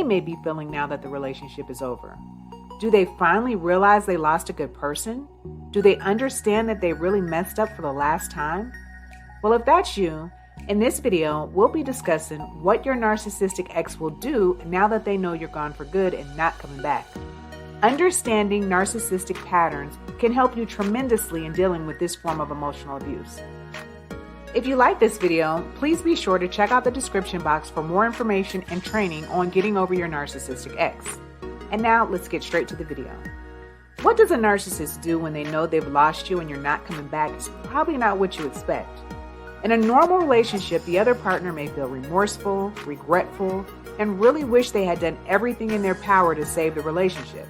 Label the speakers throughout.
Speaker 1: may be feeling now that the relationship is over. Do they finally realize they lost a good person? Do they understand that they really messed up for the last time? Well, if that's you, in this video, we'll be discussing what your narcissistic ex will do now that they know you're gone for good and not coming back. Understanding narcissistic patterns can help you tremendously in dealing with this form of emotional abuse. If you like this video, please be sure to check out the description box for more information and training on getting over your narcissistic ex. And now let's get straight to the video. What does a narcissist do when they know they've lost you and you're not coming back? It's probably not what you expect. In a normal relationship, the other partner may feel remorseful, regretful, and really wish they had done everything in their power to save the relationship.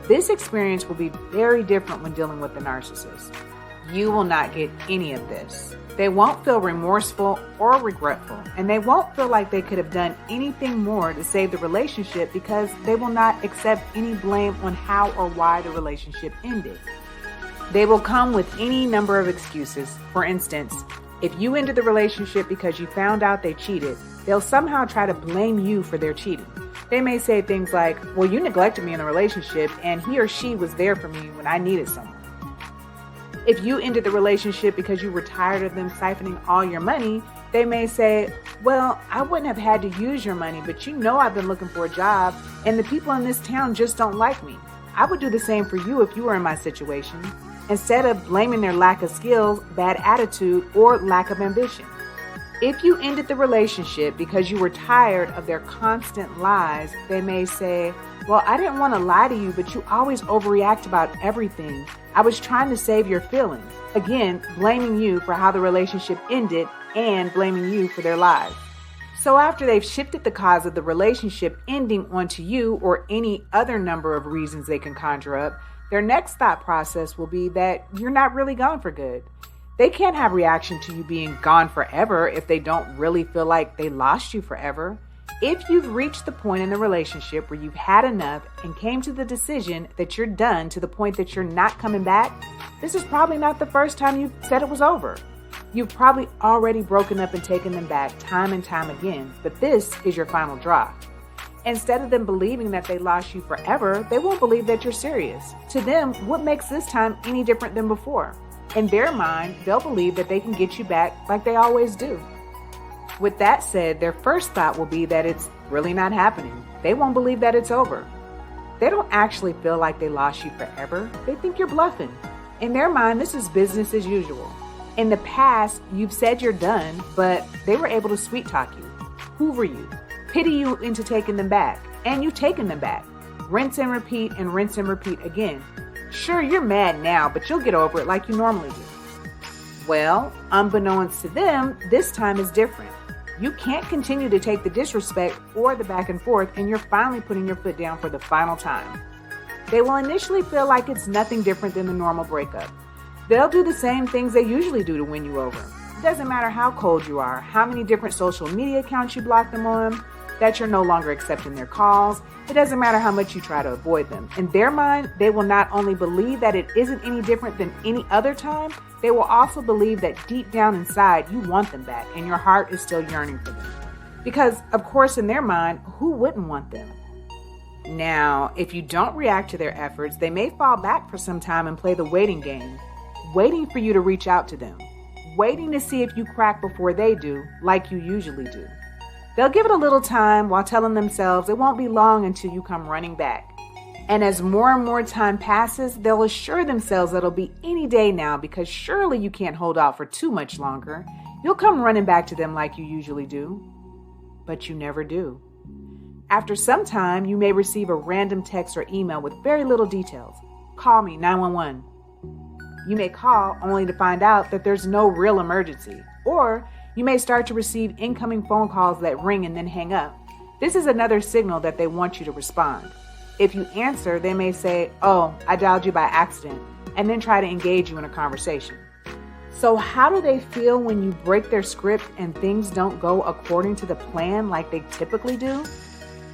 Speaker 1: This experience will be very different when dealing with the narcissist. You will not get any of this. They won't feel remorseful or regretful, and they won't feel like they could have done anything more to save the relationship because they will not accept any blame on how or why the relationship ended. They will come with any number of excuses. For instance, if you ended the relationship because you found out they cheated, they'll somehow try to blame you for their cheating. They may say things like, well, you neglected me in the relationship and he or she was there for me when I needed someone. If you ended the relationship because you were tired of them siphoning all your money, they may say, well, I wouldn't have had to use your money, but you know I've been looking for a job and the people in this town just don't like me. I would do the same for you if you were in my situation, instead of blaming their lack of skills, bad attitude, or lack of ambition. If you ended the relationship because you were tired of their constant lies, they may say, well, I didn't want to lie to you, but you always overreact about everything. I was trying to save your feelings. Again, blaming you for how the relationship ended and blaming you for their lies. So after they've shifted the cause of the relationship ending onto you or any other number of reasons they can conjure up, their next thought process will be that you're not really gone for good. They can't have reaction to you being gone forever if they don't really feel like they lost you forever. If you've reached the point in the relationship where you've had enough and came to the decision that you're done to the point that you're not coming back, this is probably not the first time you've said it was over. You've probably already broken up and taken them back time and time again, but this is your final draw. Instead of them believing that they lost you forever, they won't believe that you're serious. To them, what makes this time any different than before? In their mind, they'll believe that they can get you back like they always do. With that said, their first thought will be that it's really not happening. They won't believe that it's over. They don't actually feel like they lost you forever. They think you're bluffing. In their mind, this is business as usual. In the past, you've said you're done, but they were able to sweet talk you, hoover you, pity you into taking them back, and you've taken them back. Rinse and repeat again. Sure, you're mad now, but you'll get over it like you normally do. Well, unbeknownst to them, this time is different. You can't continue to take the disrespect or the back and forth, and you're finally putting your foot down for the final time. They will initially feel like it's nothing different than the normal breakup. They'll do the same things they usually do to win you over. It doesn't matter how cold you are, how many different social media accounts you block them on, that you're no longer accepting their calls. It doesn't matter how much you try to avoid them. In their mind, they will not only believe that it isn't any different than any other time, they will also believe that deep down inside you want them back and your heart is still yearning for them. Because, of course, in their mind, who wouldn't want them? Now, if you don't react to their efforts, they may fall back for some time and play the waiting game, waiting for you to reach out to them, waiting to see if you crack before they do, like you usually do. They'll give it a little time while telling themselves it won't be long until you come running back. And as more and more time passes, they'll assure themselves that it'll be any day now because surely you can't hold out for too much longer. You'll come running back to them like you usually do. But you never do. After some time, you may receive a random text or email with very little details. Call me, 911. You may call only to find out that there's no real emergency. Or you may start to receive incoming phone calls that ring and then hang up. This is another signal that they want you to respond. If you answer, they may say, oh, I dialed you by accident, and then try to engage you in a conversation. So how do they feel when you break their script and things don't go according to the plan like they typically do?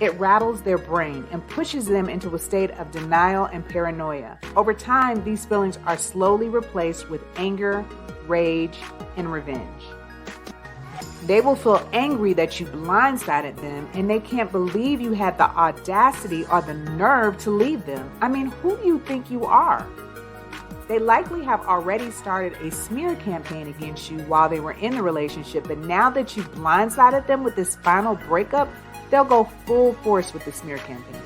Speaker 1: It rattles their brain and pushes them into a state of denial and paranoia. Over time, these feelings are slowly replaced with anger, rage, and revenge. They will feel angry that you blindsided them, and they can't believe you had the audacity or the nerve to leave them. I mean, who do you think you are? They likely have already started a smear campaign against you while they were in the relationship, but now that you've blindsided them with this final breakup, they'll go full force with the smear campaign.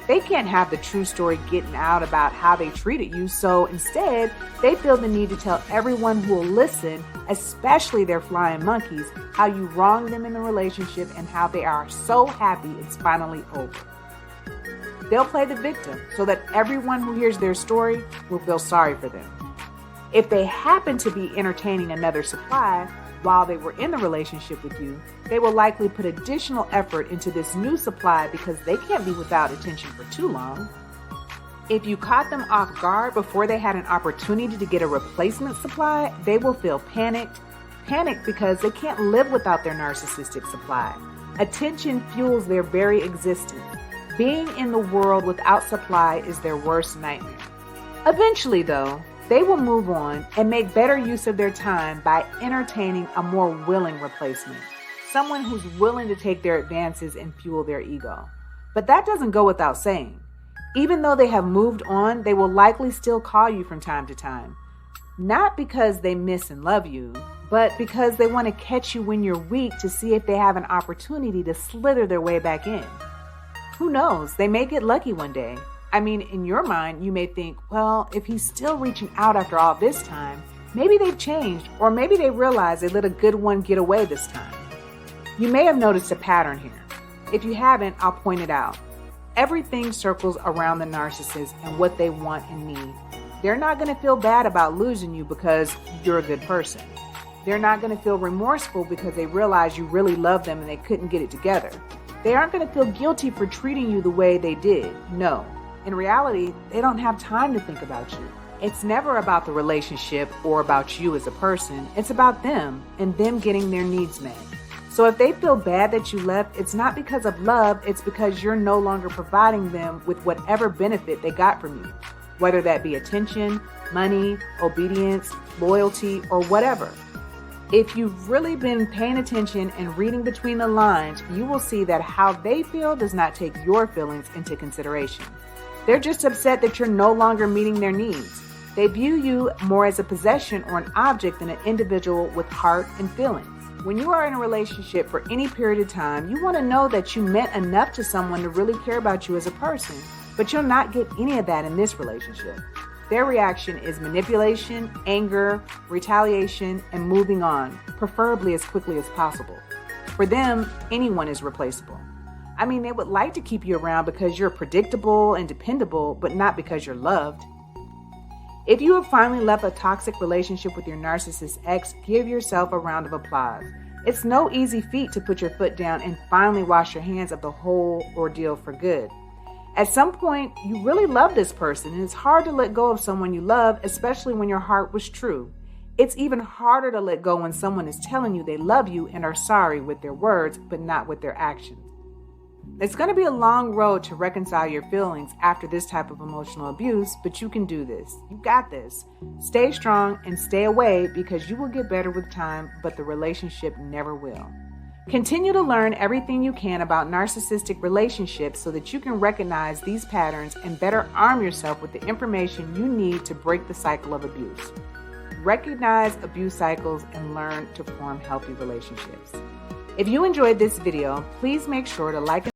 Speaker 1: They can't have the true story getting out about how they treated you, so instead, they feel the need to tell everyone who will listen, especially their flying monkeys, how you wronged them in the relationship and how they are so happy it's finally over. They'll play the victim so that everyone who hears their story will feel sorry for them. If they happen to be entertaining another supply while they were in the relationship with you, they will likely put additional effort into this new supply because they can't be without attention for too long. If you caught them off guard before they had an opportunity to get a replacement supply, they will feel panicked because they can't live without their narcissistic supply. Attention fuels their very existence. Being in the world without supply is their worst nightmare. Eventually, though, they will move on and make better use of their time by entertaining a more willing replacement, someone who's willing to take their advances and fuel their ego. But that doesn't go without saying. Even though they have moved on, they will likely still call you from time to time. Not because they miss and love you, but because they want to catch you when you're weak to see if they have an opportunity to slither their way back in. Who knows? They may get lucky one day. I mean, in your mind, you may think, well, if he's still reaching out after all this time, maybe they've changed, or maybe they realize they let a good one get away this time. You may have noticed a pattern here. If you haven't, I'll point it out. Everything circles around the narcissist and what they want and need. They're not going to feel bad about losing you because you're a good person. They're not going to feel remorseful because they realize you really love them and they couldn't get it together. They aren't going to feel guilty for treating you the way they did. No. In reality, they don't have time to think about you. It's never about the relationship or about you as a person. It's about them and them getting their needs met. So if they feel bad that you left, it's not because of love, it's because you're no longer providing them with whatever benefit they got from you, whether that be attention, money, obedience, loyalty, or whatever. If you've really been paying attention and reading between the lines, you will see that how they feel does not take your feelings into consideration. They're just upset that you're no longer meeting their needs. They view you more as a possession or an object than an individual with heart and feelings. When you are in a relationship for any period of time, you want to know that you meant enough to someone to really care about you as a person, but you'll not get any of that in this relationship. Their reaction is manipulation, anger, retaliation, and moving on, preferably as quickly as possible. For them, anyone is replaceable. I mean, they would like to keep you around because you're predictable and dependable, but not because you're loved. If you have finally left a toxic relationship with your narcissist ex, give yourself a round of applause. It's no easy feat to put your foot down and finally wash your hands of the whole ordeal for good. At some point, you really love this person, and it's hard to let go of someone you love, especially when your heart was true. It's even harder to let go when someone is telling you they love you and are sorry with their words, but not with their actions. It's going to be a long road to reconcile your feelings after this type of emotional abuse, but you can do this. You got this. Stay strong and stay away because you will get better with time, but the relationship never will. Continue to learn everything you can about narcissistic relationships so that you can recognize these patterns and better arm yourself with the information you need to break the cycle of abuse. Recognize abuse cycles and learn to form healthy relationships. If you enjoyed this video, please make sure to like and